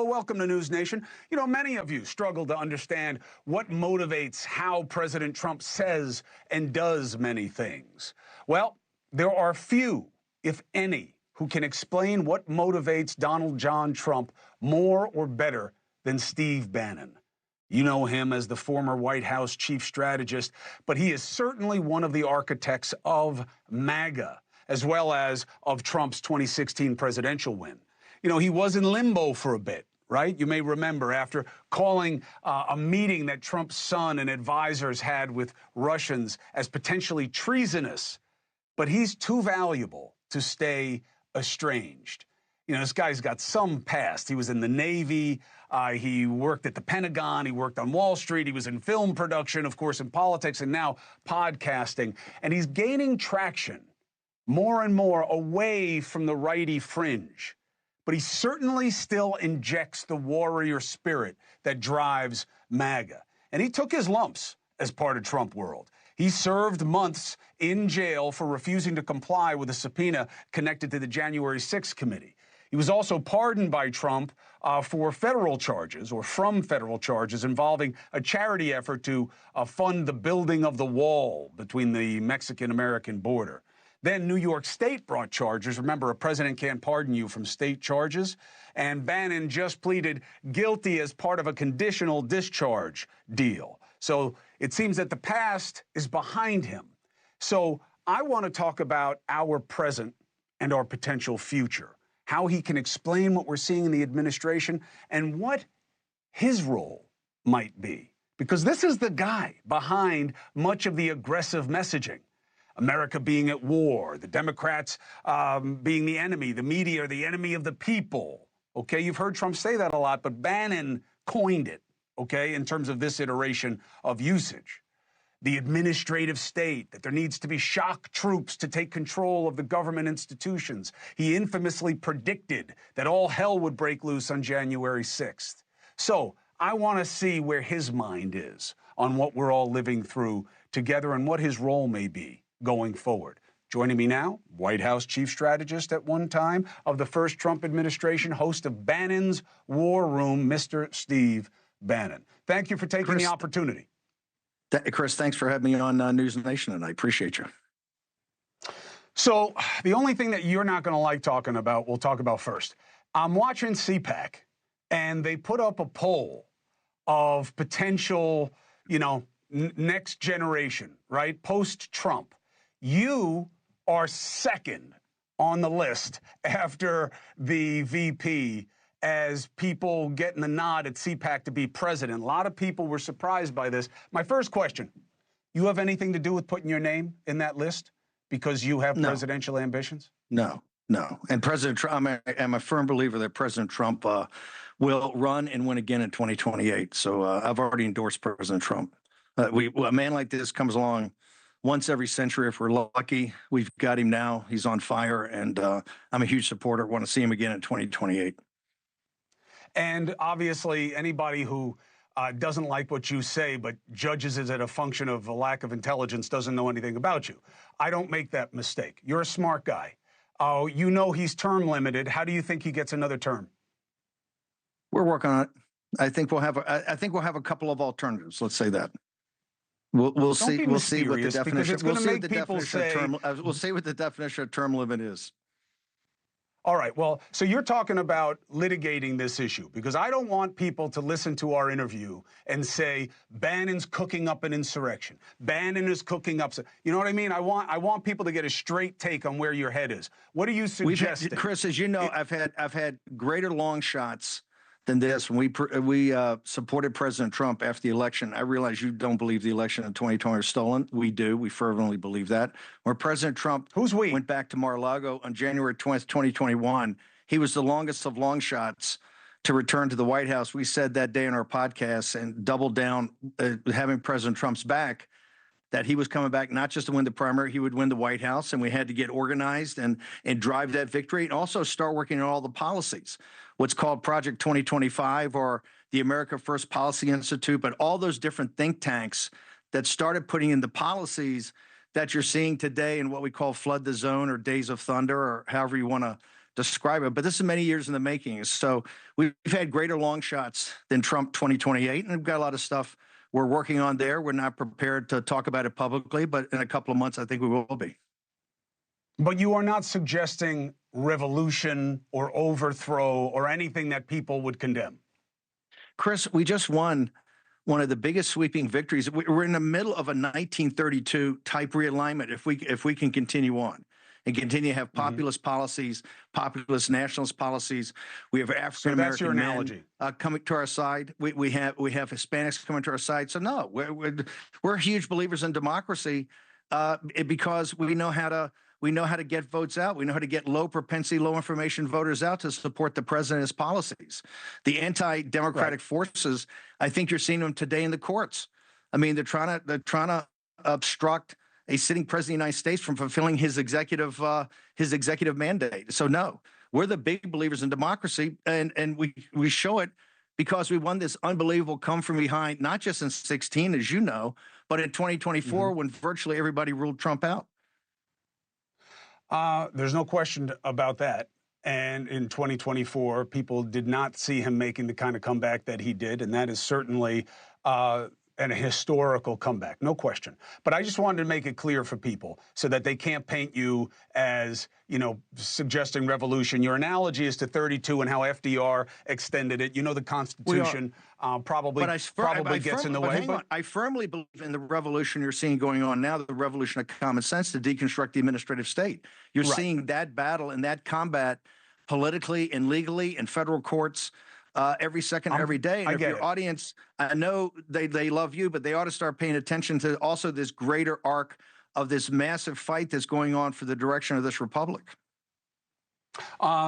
welcome to News Nation. You know, many of you struggle to understand what motivates how President Trump says and does many things. Well, there are few, if any, who can explain what motivates Donald John Trump more or better than Steve Bannon. You know him as the former White House chief strategist, but he is certainly one of the architects of MAGA, as well as of Trump's 2016 presidential win. You know, he was in limbo for a bit, right? You may remember after calling a meeting that Trump's son and advisors had with Russians as potentially treasonous, but he's too valuable to stay estranged. You know, this guy's got some past. He was in the Navy. He worked at the Pentagon. He worked on Wall Street. He was in film production, of course, in politics, and now podcasting. And he's gaining traction more and more away from the righty fringe. But he certainly still injects the warrior spirit that drives MAGA. And he took his lumps as part of Trump world. He served months in jail for refusing to comply with a subpoena connected to the January 6th committee. He was also pardoned by Trump for federal charges, or from federal charges, involving a charity effort to fund the building of the wall between the Mexican-American border. Then New York State brought charges. Remember, a president can't pardon you from state charges. And Bannon just pleaded guilty as part of a conditional discharge deal. So it seems that the past is behind him. So I want to talk about our present and our potential future, how he can explain what we're seeing in the administration and what his role might be. Because this is the guy behind much of the aggressive messaging. America being at war, the Democrats being the enemy, the media the enemy of the people. Okay, you've heard Trump say that a lot, but Bannon coined it, okay, in terms of this iteration of usage. The administrative state, that there needs to be shock troops to take control of the government institutions. He infamously predicted that all hell would break loose on January 6th. So I want to see where his mind is on what we're all living through together and what his role may be going forward. Joining me now, White House chief strategist at one time of the first Trump administration, host of Bannon's War Room, Mr. Steve Bannon. Thank you for taking the opportunity. Chris, thanks for having me on News Nation, and I appreciate you. So the only thing that you're not going to like talking about, we'll talk about first. I'm watching CPAC, and they put up a poll of potential, you know, next generation, right, post-Trump. You are second on the list after the VP as people getting the nod at CPAC to be president. A lot of people were surprised by this. My first question, you have anything to do with putting your name in that list because you have presidential ambitions? No. And President Trump, I'm a firm believer that President Trump will run and win again in 2028. So I've already endorsed President Trump. A man like this comes along once every century if we're lucky. We've got him now. He's on fire, and I'm a huge supporter. Want to see him again in 2028. And obviously, anybody who doesn't like what you say but judges it as a function of a lack of intelligence doesn't know anything about you. I don't make that mistake. You're a smart guy. You know he's term limited. How do you think he gets another term? We're working on it. I think we'll have a couple of alternatives. Let's say that. We'll see. We'll see what the definition. We'll see what the definition of term. We'll see what the definition of term limit is. All right. Well, so you're talking about litigating this issue, because I don't want people to listen to our interview and say Bannon's cooking up an insurrection. Bannon is cooking up. You know what I mean? I want people to get a straight take on where your head is. What are you suggesting? Chris, as you know, I've had greater long shots than this. When we supported President Trump after the election, I realize you don't believe the election in 2020 was stolen. We do. We fervently believe that. When President Trump went back to Mar-a-Lago on January 20th, 2021, he was the longest of long shots to return to the White House. We said that day in our podcast and doubled down, having President Trump's back, that he was coming back not just to win the primary, he would win the White House, and we had to get organized and drive that victory, and also start working on all the policies, what's called Project 2025 or the America First Policy Institute, but all those different think tanks that started putting in the policies that you're seeing today in what we call Flood the Zone or Days of Thunder, or however you want to describe it, but this is many years in the making. So we've had greater long shots than Trump 2028, and we've got a lot of stuff we're working on there. We're not prepared to talk about it publicly, but in a couple of months, I think we will be. But you are not suggesting revolution or overthrow or anything that people would condemn. Chris, we just won one of the biggest sweeping victories. We're in the middle of a 1932 type realignment if we can continue on and continue to have populist policies, populist nationalist policies. We have African American men coming to our side. We have Hispanics coming to our side. So no, we're huge believers in democracy because we know how to get votes out. We know how to get low propensity, low information voters out to support the president's policies. The anti-democratic forces, I think you're seeing them today in the courts. I mean, they're trying to obstruct a sitting president of the United States from fulfilling his executive mandate. So no, we're the big believers in democracy, and we show it because we won this unbelievable come from behind, not just in 2016, as you know, but in 2024 when virtually everybody ruled Trump out. There's no question about that. And in 2024, people did not see him making the kind of comeback that he did. And that is certainly a historical comeback, no question. But I just wanted to make it clear for people so that they can't paint you as, suggesting revolution. Your analogy is to 32 and how FDR extended it. The Constitution probably gets in the way. But I firmly believe in the revolution you're seeing going on now, the revolution of common sense to deconstruct the administrative state. You're seeing that battle and that combat politically and legally in federal courts every second, every day. And if your audience, I know they love you, but they ought to start paying attention to also this greater arc of this massive fight that's going on for the direction of this republic.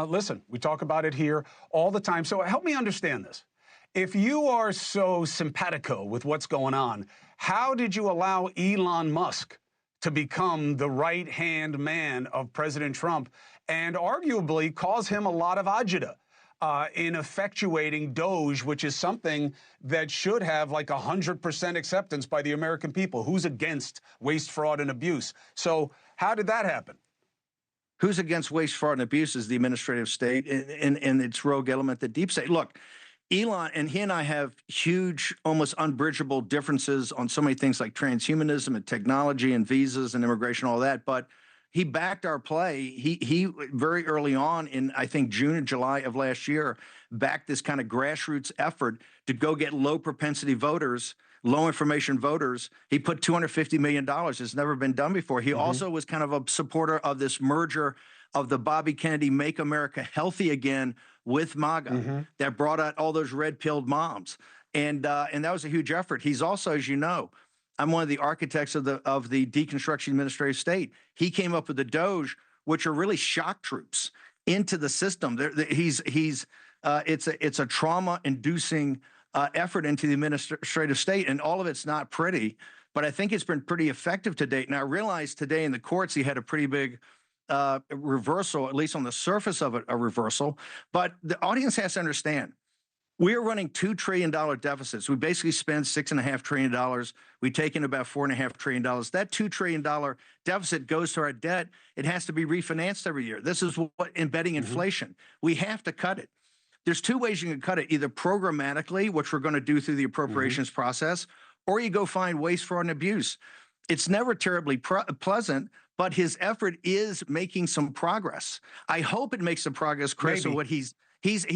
Listen, we talk about it here all the time. So help me understand this. If you are so simpatico with what's going on, how did you allow Elon Musk to become the right-hand man of President Trump and arguably cause him a lot of agita in effectuating DOGE, which is something that should have like 100% acceptance by the American people? Who's against waste, fraud, and abuse? So how did that happen? Who's against waste, fraud, and abuse is the administrative state and its rogue element, the deep state. Look, Elon and he and I have huge, almost unbridgeable differences on so many things like transhumanism and technology and visas and immigration, all that. But he backed our play. He very early on in, I think, June and July of last year, backed this kind of grassroots effort to go get low propensity voters, low information voters. He put $250 million. It's never been done before. He also was kind of a supporter of this merger of the Bobby Kennedy Make America Healthy Again with MAGA that brought out all those red-pilled moms. And that was a huge effort. He's also, as you know, I'm one of the architects of the deconstruction administrative state. He came up with the DOGE, which are really shock troops into the system. It's a trauma-inducing effort into the administrative state, and all of it's not pretty. But I think it's been pretty effective to date. And I realized today in the courts he had a pretty big reversal, at least on the surface of it, a reversal. But the audience has to understand. We are running $2 trillion deficits. We basically spend $6.5 trillion. We take in about $4.5 trillion. That $2 trillion deficit goes to our debt. It has to be refinanced every year. This is what embedding inflation. We have to cut it. There's two ways you can cut it, either programmatically, which we're going to do through the appropriations process, or you go find waste, fraud, and abuse. It's never terribly pleasant, but his effort is making some progress. I hope it makes some progress, Chris, of what he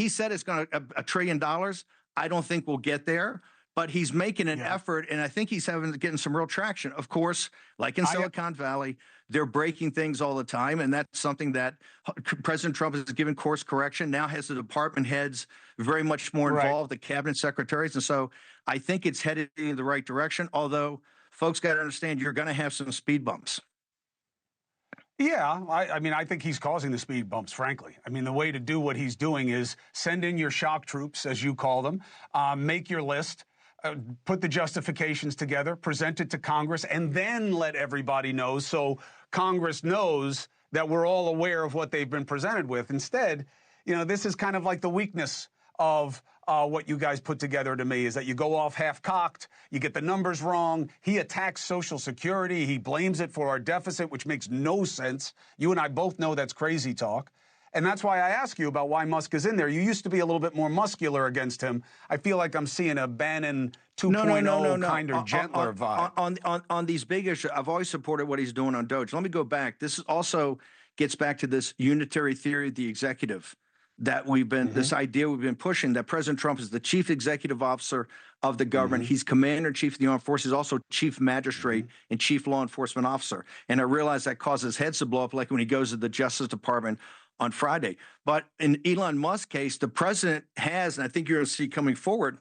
said it's going to $1 trillion. I don't think we'll get there, but he's making an effort, and I think he's getting some real traction. Of course, like in Silicon Valley, they're breaking things all the time, and that's something that President Trump has given course correction, now has the department heads very much more involved, the cabinet secretaries, and so I think it's headed in the right direction, although folks got to understand you're going to have some speed bumps. Yeah, I mean, I think he's causing the speed bumps, frankly. I mean, the way to do what he's doing is send in your shock troops, as you call them, make your list, put the justifications together, present it to Congress, and then let everybody know so Congress knows that we're all aware of what they've been presented with. Instead, this is kind of like the weakness of what you guys put together to me, is that you go off half-cocked, you get the numbers wrong, he attacks Social Security, he blames it for our deficit, which makes no sense. You and I both know that's crazy talk. And that's why I ask you about why Musk is in there. You used to be a little bit more muscular against him. I feel like I'm seeing a Bannon 2.0 kind of gentler vibe. On these big issues, I've always supported what he's doing on Doge. Let me go back. This also gets back to this unitary theory of the executive that we've been, this idea we've been pushing, that President Trump is the chief executive officer of the government. He's commander-in-chief of the armed forces, also chief magistrate and chief law enforcement officer. And I realize that causes heads to blow up, like when he goes to the Justice Department on Friday. But in Elon Musk's case, the president has, and I think you're going to see coming forward,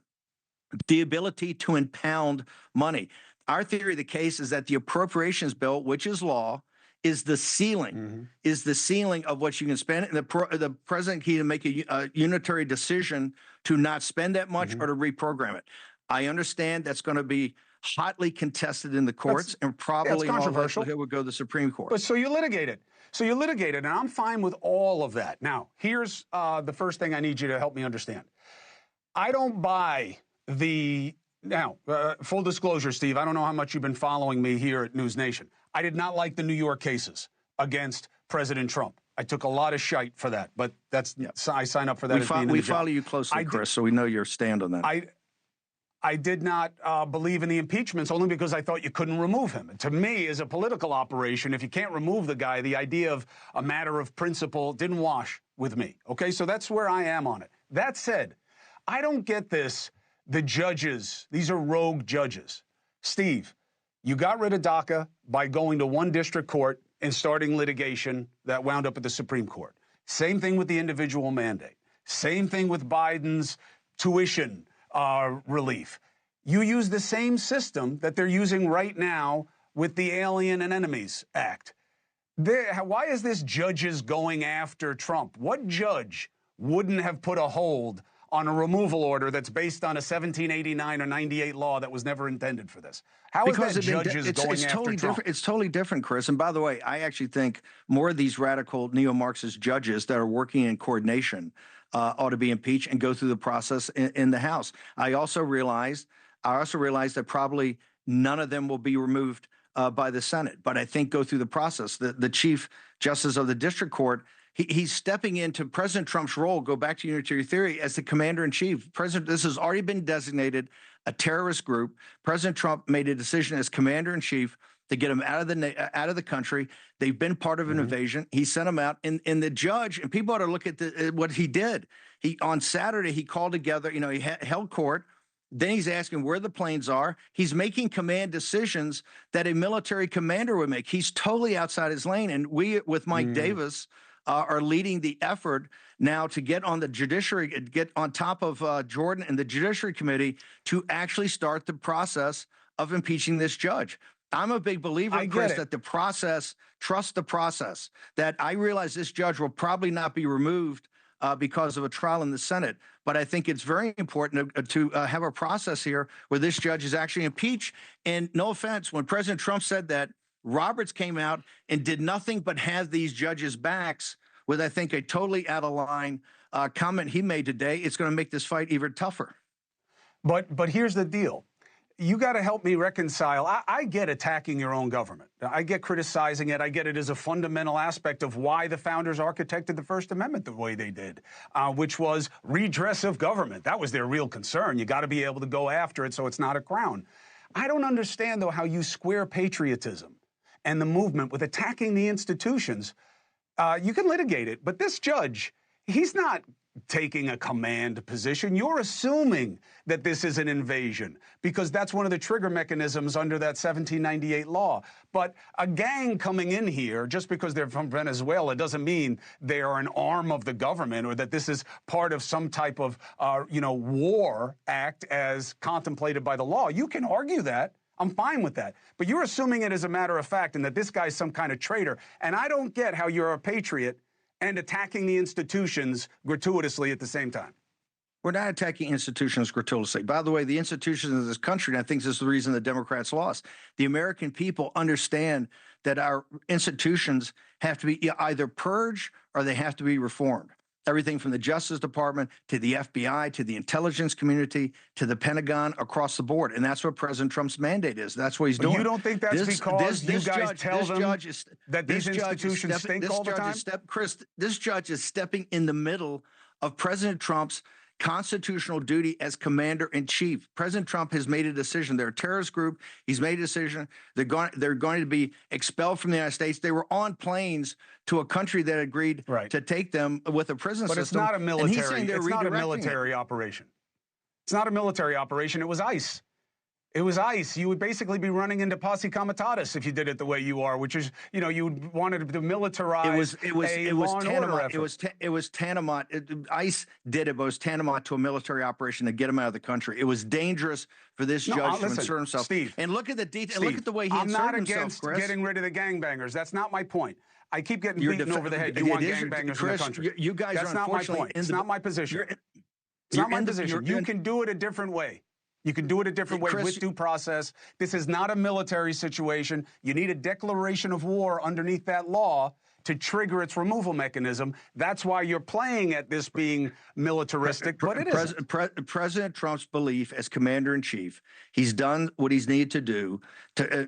the ability to impound money. Our theory of the case is that the appropriations bill, which is law, is the ceiling, is the ceiling of what you can spend. And the president can make a unitary decision to not spend that much or to reprogram it. I understand that's going to be hotly contested in the courts and probably controversial. It would go to the Supreme Court. But so you litigate it. So you litigate it, and I'm fine with all of that. Now, here's the first thing I need you to help me understand. I don't buy the, now, full disclosure, Steve, I don't know how much you've been following me here at NewsNation. I did not like the New York cases against President Trump. I took a lot of shite for that, but that's, I sign up for that. We follow you closely, Chris, so we know your stand on that. I did not believe in the impeachments only because I thought you couldn't remove him. And to me, as a political operation, if you can't remove the guy, the idea of a matter of principle didn't wash with me. Okay, so that's where I am on it. That said, I don't get this, the judges, these are rogue judges. Steve, you got rid of DACA by going to one district court and starting litigation that wound up at the Supreme Court. Same thing with the individual mandate. Same thing with Biden's tuition relief. You use the same system that they're using right now with the Alien and Enemies Act. Why is this judges going after Trump? What judge wouldn't have put a hold on a removal order that's based on a 1789 or 98 law that was never intended for this? How is that judges going after Trump? It's totally different, Chris. And by the way, I actually think more of these radical neo-Marxist judges that are working in coordination ought to be impeached and go through the process in the House. I also realized that probably none of them will be removed by the Senate, but I think go through the process. The Chief Justice of the District Court, he's stepping into President Trump's role, go back to unitary theory, as the commander-in-chief. This has already been designated a terrorist group. President Trump made a decision as commander-in-chief to get them out of the country. They've been part of an invasion. He sent them out, and the judge, and people ought to look at what he did. On Saturday, he called together, he held court. Then he's asking where the planes are. He's making command decisions that a military commander would make. He's totally outside his lane. And we, with Mike Davis, are leading the effort now to get on the judiciary, get on top of Jordan and the Judiciary Committee to actually start the process of impeaching this judge. I'm a big believer, Chris, that the process, trust the process, that I realize this judge will probably not be removed because of a trial in the Senate. But I think it's very important to have a process here where this judge is actually impeached. And no offense, when President Trump said that, Roberts came out and did nothing but have these judges' backs with, I think, a totally out of line comment he made today. It's going to make this fight even tougher. But here's the deal. You got to help me reconcile. I get attacking your own government. I get criticizing it. I get it as a fundamental aspect of why the founders architected the First Amendment the way they did, which was redress of government. That was their real concern. You got to be able to go after it so it's not a crown. I don't understand, though, how you square patriotism and the movement with attacking the institutions. You can litigate it, but this judge, he's not taking a command position. You're assuming that this is an invasion because that's one of the trigger mechanisms under that 1798 law. But a gang coming in here just because they're from Venezuela doesn't mean they are an arm of the government or that this is part of some type of, war act as contemplated by the law. You can argue that. I'm fine with that. But you're assuming it as a matter of fact and that this guy's some kind of traitor. And I don't get how you're a patriot and attacking the institutions gratuitously at the same time. We're not attacking institutions gratuitously. By the way, the institutions of this country, and I think this is the reason the Democrats lost, the American people understand that our institutions have to be either purged or they have to be reformed. everything from the Justice Department to the FBI to the intelligence community to the Pentagon across the board. And that's what President Trump's mandate is. That's what he's doing. You don't think that's because you guys tell them that these institutions stink all the time? Chris, this judge is stepping in the middle of President Trump's constitutional duty as commander-in-chief. President Trump has made a decision. They're a terrorist group. He's made a decision. They're going to be expelled from the United States. They were on planes to a country that agreed to take them with a prison system. But it's not a military. It's not a military operation. It's not a military operation. It was ICE. It was ICE. You would basically be running into posse comitatus if you did it the way you are, which is, you wanted to militarize it was tantamount. ICE did it, but it was tantamount to a military operation to get him out of the country. It was dangerous for this judge to insert himself. Steve, and look at the detail. Look at the way he inserted himself, I'm not against getting rid of the gangbangers. That's not my point. I keep getting beaten over the head. You want gangbangers in the country. You guys That's are not my point. It's not my position. It's not my position. You can do it a different way. You can do it a different way with due process. This is not a military situation. You need a declaration of war underneath that law to trigger its removal mechanism. That's why you're playing at this being militaristic, but it isn't. President Trump's belief as commander-in-chief, he's done what he's needed to do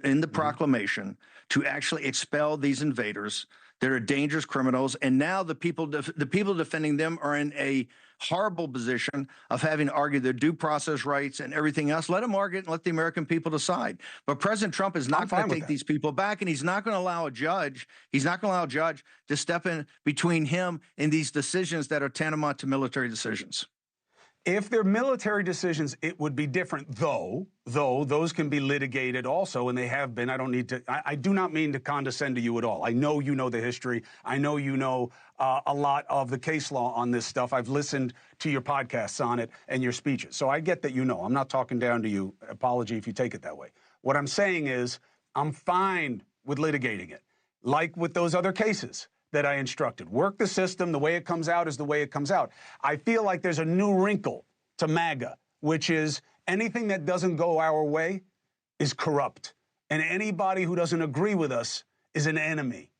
in the proclamation to actually expel these invaders that are dangerous criminals. And now the people defending them are in a horrible position of having to argue their due process rights and everything else. Let them argue it and let the American people decide. But President Trump is not going to take these people back, and he's not going to allow a judge to step in between him and these decisions that are tantamount to military decisions. If they're military decisions, it would be different, though those can be litigated also, and they have been. I do not mean to condescend to you at all. I know you know the history. I know you know a lot of the case law on this stuff. I've listened to your podcasts on it and your speeches. So I get that you know. I'm not talking down to you. Apology if you take it that way. What I'm saying is I'm fine with litigating it, like with those other cases that I instructed. Work the system. The way it comes out is the way it comes out. I feel like there's a new wrinkle to MAGA, which is anything that doesn't go our way is corrupt. And anybody who doesn't agree with us is an enemy.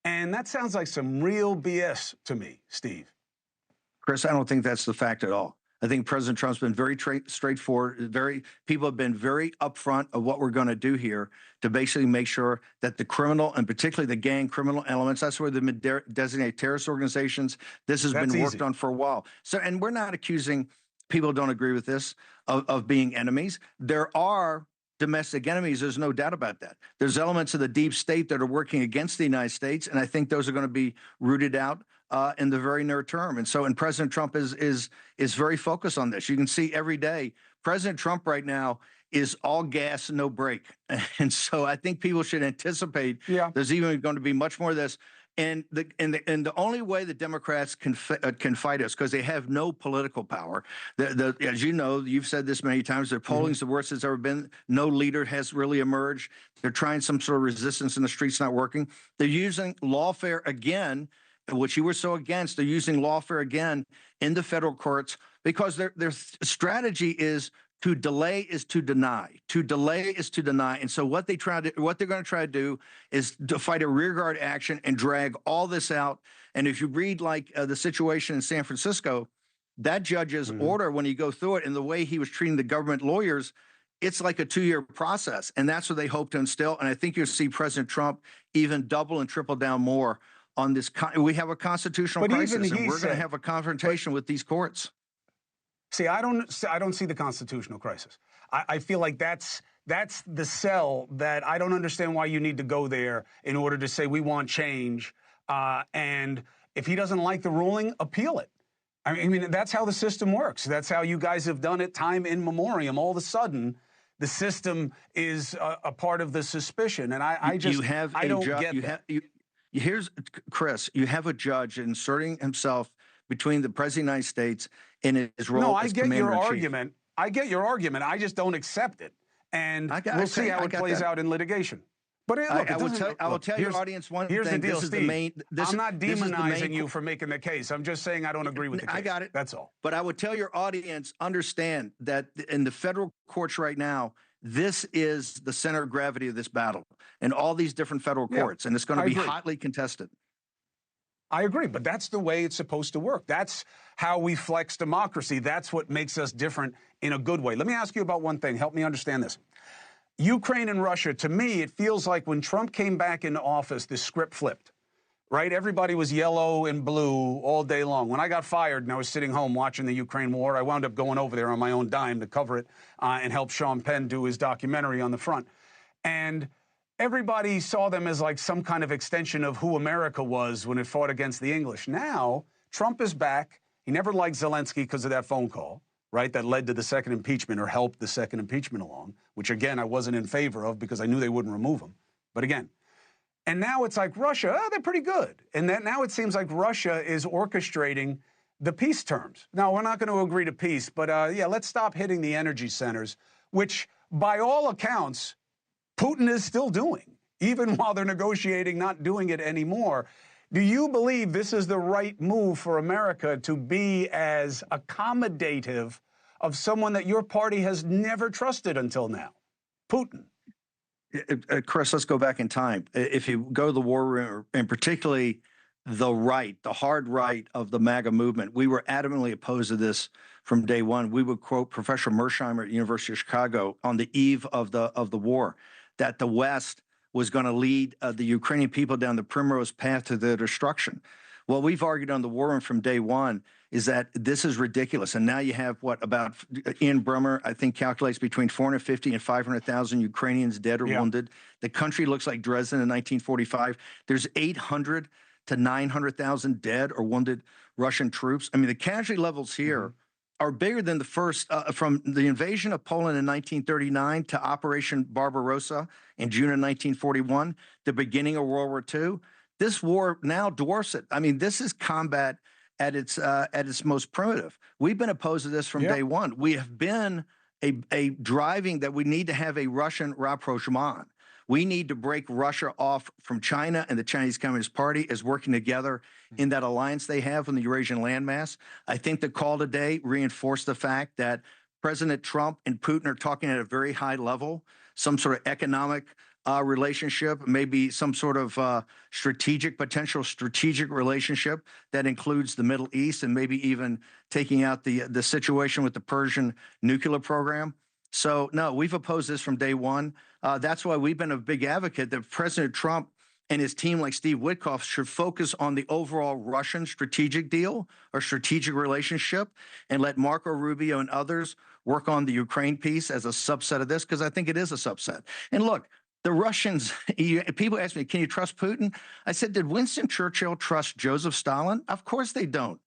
And that sounds like some real BS to me, Steve. Chris, I don't think that's the fact at all. I think President Trump's been very straightforward. People have been very upfront of what we're going to do here to basically make sure that the criminal, and particularly the gang criminal elements, that's where they've been designated terrorist organizations. This has been worked on for a while. So, and we're not accusing people who don't agree with this of being enemies. There are domestic enemies. There's no doubt about that. There's elements of the deep state that are working against the United States, and I think those are going to be rooted out in the very near term. And President Trump is very focused on this. You can see every day, President Trump right now is all gas, no brake. And so I think people should anticipate there's even going to be much more of this. And the only way the Democrats can fight us, because they have no political power. As you know, you've said this many times, their polling's the worst it's ever been. No leader has really emerged. They're trying some sort of resistance in the streets, not working. They're using lawfare again, which you were so against. They're using lawfare again in the federal courts because their strategy is to delay is to deny. To delay is to deny. And so what they're going to try to do is to fight a rearguard action and drag all this out. And if you read like the situation in San Francisco, that judge's order, when you go through it and the way he was treating the government lawyers, it's like a 2-year process. And that's what they hope to instill. And I think you'll see President Trump even double and triple down more on this. We have a constitutional crisis, and we're going to have a confrontation with these courts. See, I don't see the constitutional crisis. I feel like that's the cell that I don't understand why you need to go there in order to say we want change. And if he doesn't like the ruling, appeal it. I mean, that's how the system works. That's how you guys have done it time in memoriam. All of a sudden, the system is a part of the suspicion. And I don't get that. Here's, Chris, you have a judge inserting himself between the President of the United States and his role as commander-in-chief. I get your argument. I just don't accept it. And we'll see how it plays out in litigation. But look, I will tell your audience one thing. Here's the deal, Steve. I'm not demonizing you for making the case. I'm just saying I don't agree with the case. I got it. That's all. But I would tell your audience, understand that in the federal courts right now, this is the center of gravity of this battle, and all these different federal courts, and it's going to be hotly contested. I agree, but that's the way it's supposed to work. That's how we flex democracy. That's what makes us different in a good way. Let me ask you about one thing. Help me understand this. Ukraine and Russia, to me, it feels like when Trump came back into office, the script flipped, right? Everybody was yellow and blue all day long. When I got fired and I was sitting home watching the Ukraine war, I wound up going over there on my own dime to cover it and help Sean Penn do his documentary on the front. And everybody saw them as like some kind of extension of who America was when it fought against the English. Now, Trump is back. He never liked Zelensky because of that phone call, right? That led to the second impeachment or helped the second impeachment along, which again, I wasn't in favor of because I knew they wouldn't remove him. But again, and now it's like Russia, they're pretty good. And then now it seems like Russia is orchestrating the peace terms. Now, we're not going to agree to peace, but yeah, let's stop hitting the energy centers, which by all accounts, Putin is still doing, even while they're negotiating, not doing it anymore. Do you believe this is the right move for America to be as accommodative of someone that your party has never trusted until now, Putin? Chris, let's go back in time. If you go to the war room, and particularly the right, the hard right of the MAGA movement, we were adamantly opposed to this from day one. We would quote Professor Mersheimer at the University of Chicago on the eve of the war, that the West was going to lead the Ukrainian people down the primrose path to their destruction. What we've argued on the war room from day one is that this is ridiculous. And now you have about Ian Brummer, I think, calculates between 450 and 500,000 Ukrainians dead or wounded. The country looks like Dresden in 1945. There's 800 to 900,000 dead or wounded Russian troops. I mean, the casualty levels here are bigger than the first, from the invasion of Poland in 1939 to Operation Barbarossa in June of 1941, the beginning of World War II. This war now dwarfs it. I mean, this is combat at its most primitive. We've been opposed to this from day one. We have been a driving that we need to have a Russian rapprochement. We need to break Russia off from China and the Chinese Communist Party as working together in that alliance they have on the Eurasian landmass. I think the call today reinforced the fact that President Trump and Putin are talking at a very high level, some sort of economic relationship, maybe some sort of potential strategic relationship that includes the Middle East and maybe even taking out the situation with the Persian nuclear program. So, no, we've opposed this from day one. That's why we've been a big advocate that President Trump and his team, like Steve Witkoff, should focus on the overall Russian strategic deal or strategic relationship and let Marco Rubio and others work on the Ukraine piece as a subset of this, because I think it is a subset. And look, the Russians, people ask me, can you trust Putin? I said, did Winston Churchill trust Joseph Stalin? Of course they don't.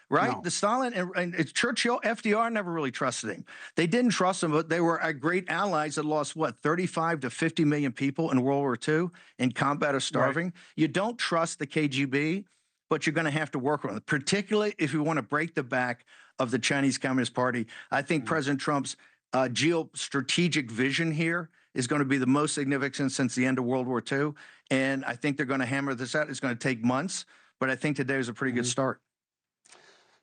Right? No. The Stalin and Churchill, FDR never really trusted him. They didn't trust him, but they were great allies that lost, what, 35 to 50 million people in World War II in combat or starving. Right. You don't trust the KGB, but you're going to have to work on it, particularly if you want to break the back of the Chinese Communist Party. I think President Trump's geostrategic vision here is going to be the most significant since the end of World War II. And I think they're going to hammer this out. It's going to take months, but I think today is a pretty good start.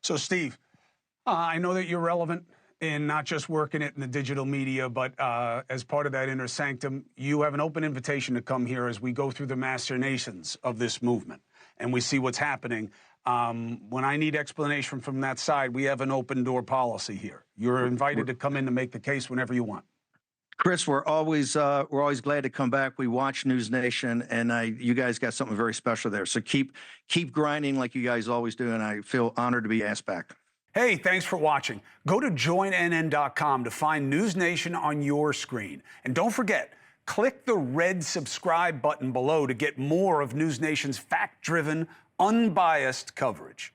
So, Steve, I know that you're relevant in not just working it in the digital media, but as part of that inner sanctum, you have an open invitation to come here as we go through the machinations of this movement and we see what's happening. When I need explanation from that side, we have an open door policy here. You're invited to come in to make the case whenever you want. Chris, we're always glad to come back. We watch NewsNation, and you guys got something very special there. So keep grinding like you guys always do, and I feel honored to be asked back. Hey, thanks for watching. Go to joinnn.com to find NewsNation on your screen. And don't forget, click the red subscribe button below to get more of NewsNation's fact-driven, unbiased coverage.